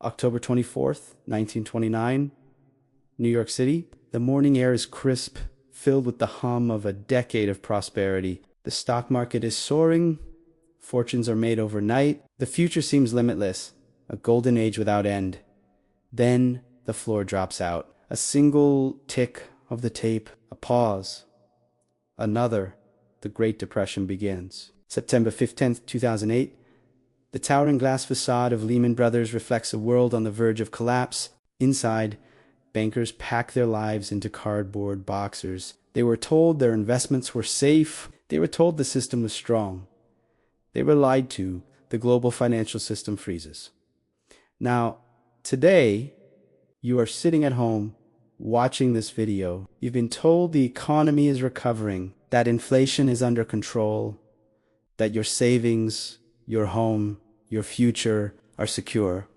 October 24th, 1929, New York City. The morning air is crisp, filled with the hum of a decade of prosperity. The stock market is soaring. Fortunes are made overnight. The future seems limitless, a golden age without end. Then the floor drops out. A single tick of the tape, a pause. Another. The Great Depression begins. September 15th, 2008. The towering glass facade of Lehman Brothers reflects a world on the verge of collapse. Inside, bankers pack their lives into cardboard boxers. They were told their investments were safe. They were told the system was strong. They were lied to. The global financial system freezes. Now, today, you are sitting at home watching this video. You've been told the economy is recovering, that inflation is under control, that your savings, your home, your future are secure.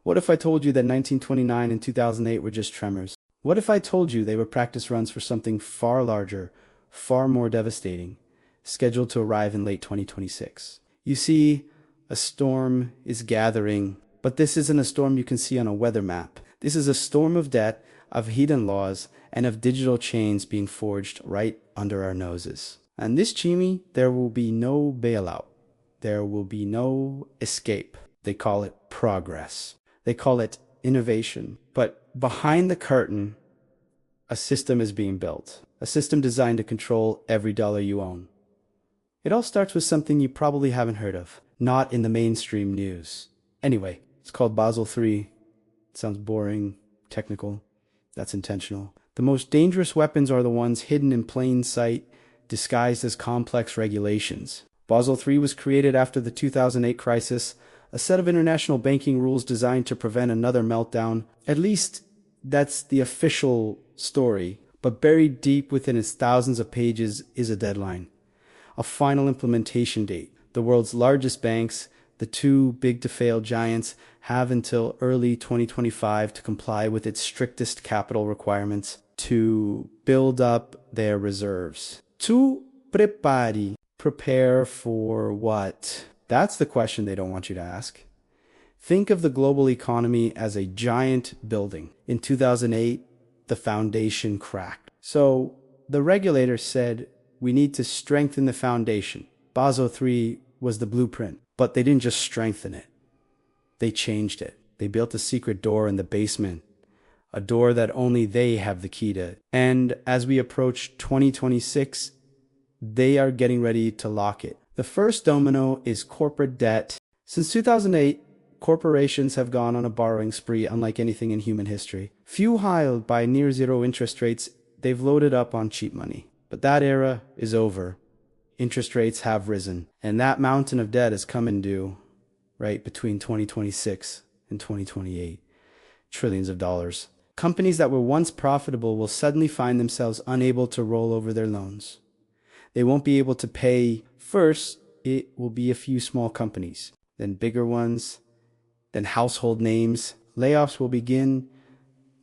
What if I told you that 1929 and 2008 were just tremors? What if I told you they were practice runs for something far larger, far more devastating, scheduled to arrive in late 2026? You see, a storm is gathering, but this isn't a storm you can see on a weather map. This is a storm of debt, of hidden laws, and of digital chains being forged right under our noses. And this, Chimi, there will be no bailout. There will be no escape. They call it progress. They call it innovation. But behind the curtain, a system is being built. A system designed to control every dollar you own. It all starts with something you probably haven't heard of. Not in the mainstream news. Anyway, it's called Basel III. It sounds boring, technical. That's intentional. The most dangerous weapons are the ones hidden in plain sight, disguised as complex regulations. Basel III was created after the 2008 crisis, a set of international banking rules designed to prevent another meltdown. At least, that's the official story. But buried deep within its thousands of pages is a deadline. A final implementation date. The world's largest banks, the two big-to-fail giants, have until early 2025 to comply with its strictest capital requirements to build up their reserves. Tu prepari. Prepare for what? That's the question they don't want you to ask. Think of the global economy as a giant building. In 2008, the foundation cracked. So the regulator said, we need to strengthen the foundation. Basel III was the blueprint, but they didn't just strengthen it. They changed it. They built a secret door in the basement, a door that only they have the key to. And as we approach 2026, they are getting ready to lock it. The first domino is corporate debt. Since 2008, corporations have gone on a borrowing spree unlike anything in human history. Fueled by near zero interest rates, they've loaded up on cheap money. But that era is over. Interest rates have risen, and that mountain of debt is coming due right between 2026 and 2028. Trillions of dollars. Companies that were once profitable will suddenly find themselves unable to roll over their loans. They won't be able to pay. First, it will be a few small companies, then bigger ones, then household names. Layoffs will begin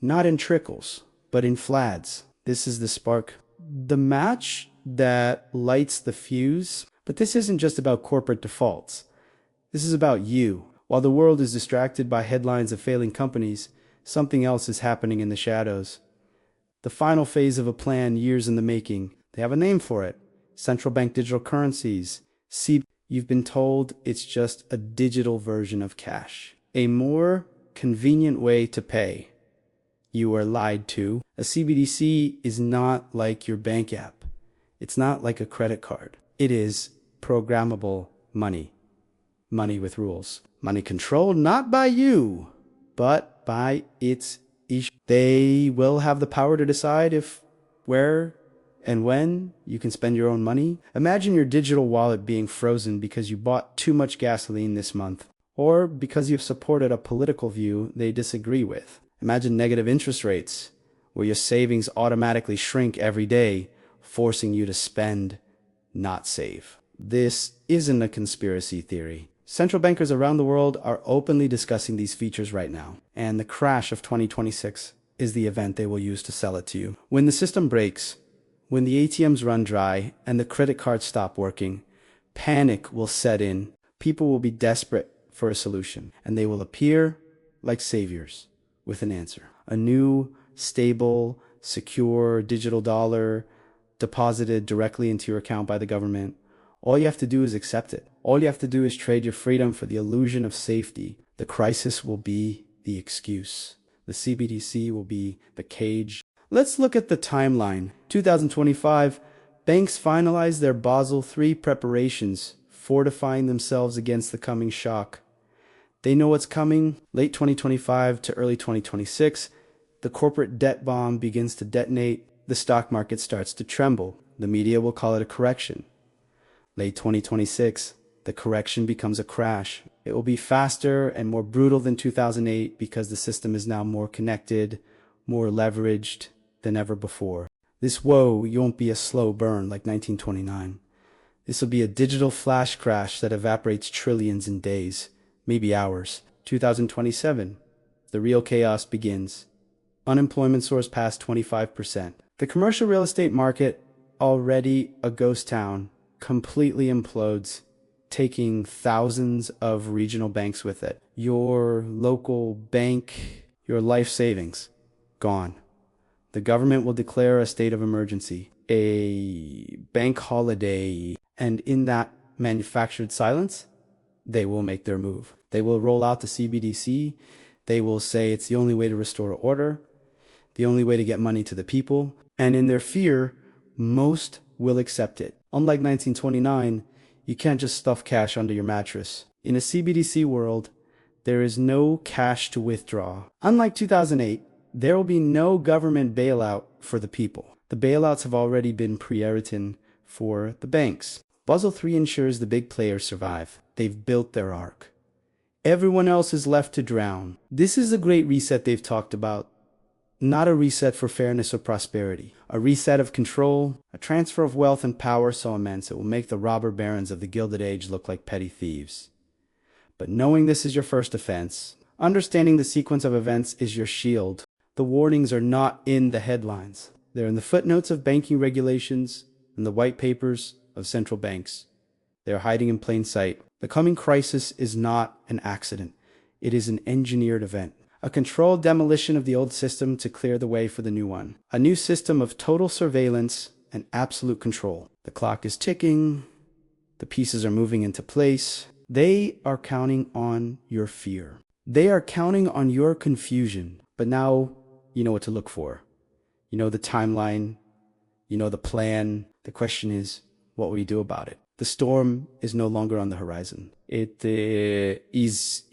not in trickles, but in floods. This is the spark, the match that lights the fuse. But this isn't just about corporate defaults. This is about you. While the world is distracted by headlines of failing companies, something else is happening in the shadows. The final phase of a plan years in the making. They have a name for it. Central bank digital currencies. You've been told it's just a digital version of cash. A more convenient way to pay. You are lied to. A CBDC is not like your bank app. It's not like a credit card. It is programmable money. Money with rules. Money controlled not by you, but by its issue. They will have the power to decide if, where, and when you can spend your own money. Imagine your digital wallet being frozen because you bought too much gasoline this month, or because you've supported a political view they disagree with. Imagine negative interest rates, where your savings automatically shrink every day, forcing you to spend, not save. This isn't a conspiracy theory. Central bankers around the world are openly discussing these features right now, and the crash of 2026 is the event they will use to sell it to you. When the system breaks, when the ATMs run dry and the credit cards stop working, panic will set in. People will be desperate for a solution, and they will appear like saviors with an answer. A new, stable, secure digital dollar deposited directly into your account by the government. All you have to do is accept it. All you have to do is trade your freedom for the illusion of safety. The crisis will be the excuse. The CBDC will be the cage. Let's look at the timeline. 2025, banks finalize their Basel III preparations, fortifying themselves against the coming shock. They know what's coming. Late 2025 to early 2026, the corporate debt bomb begins to detonate. The stock market starts to tremble. The media will call it a correction. Late 2026, the correction becomes a crash. It will be faster and more brutal than 2008 because the system is now more connected, more leveraged than ever before. This woe won't be a slow burn like 1929. This will be a digital flash crash that evaporates trillions in days, maybe hours. 2027, the real chaos begins. Unemployment soars past 25%. The commercial real estate market, already a ghost town, completely implodes, taking thousands of regional banks with it. Your local bank, your life savings, gone. The government will declare a state of emergency, a bank holiday, and in that manufactured silence, they will make their move. They will roll out the CBDC. They will say it's the only way to restore order, the only way to get money to the people. And in their fear, most will accept it. Unlike 1929, you can't just stuff cash under your mattress. In a CBDC world, there is no cash to withdraw. Unlike 2008, there will be no government bailout for the people. The bailouts have already been pre-written for the banks. Basel III ensures the big players survive. They've built their ark. Everyone else is left to drown. This is the great reset they've talked about. Not a reset for fairness or prosperity. A reset of control, a transfer of wealth and power so immense it will make the robber barons of the Gilded Age look like petty thieves. But knowing this is your first offense, understanding the sequence of events is your shield. The warnings are not in the headlines. They're in the footnotes of banking regulations and the white papers of central banks. They are hiding in plain sight. The coming crisis is not an accident. It is an engineered event. A controlled demolition of the old system to clear the way for the new one. A new system of total surveillance and absolute control. The clock is ticking. The pieces are moving into place. They are counting on your fear. They are counting on your confusion. But now you know what to look for. You know the timeline. You know the plan. The question is, what will you do about it? The storm is no longer on the horizon. It is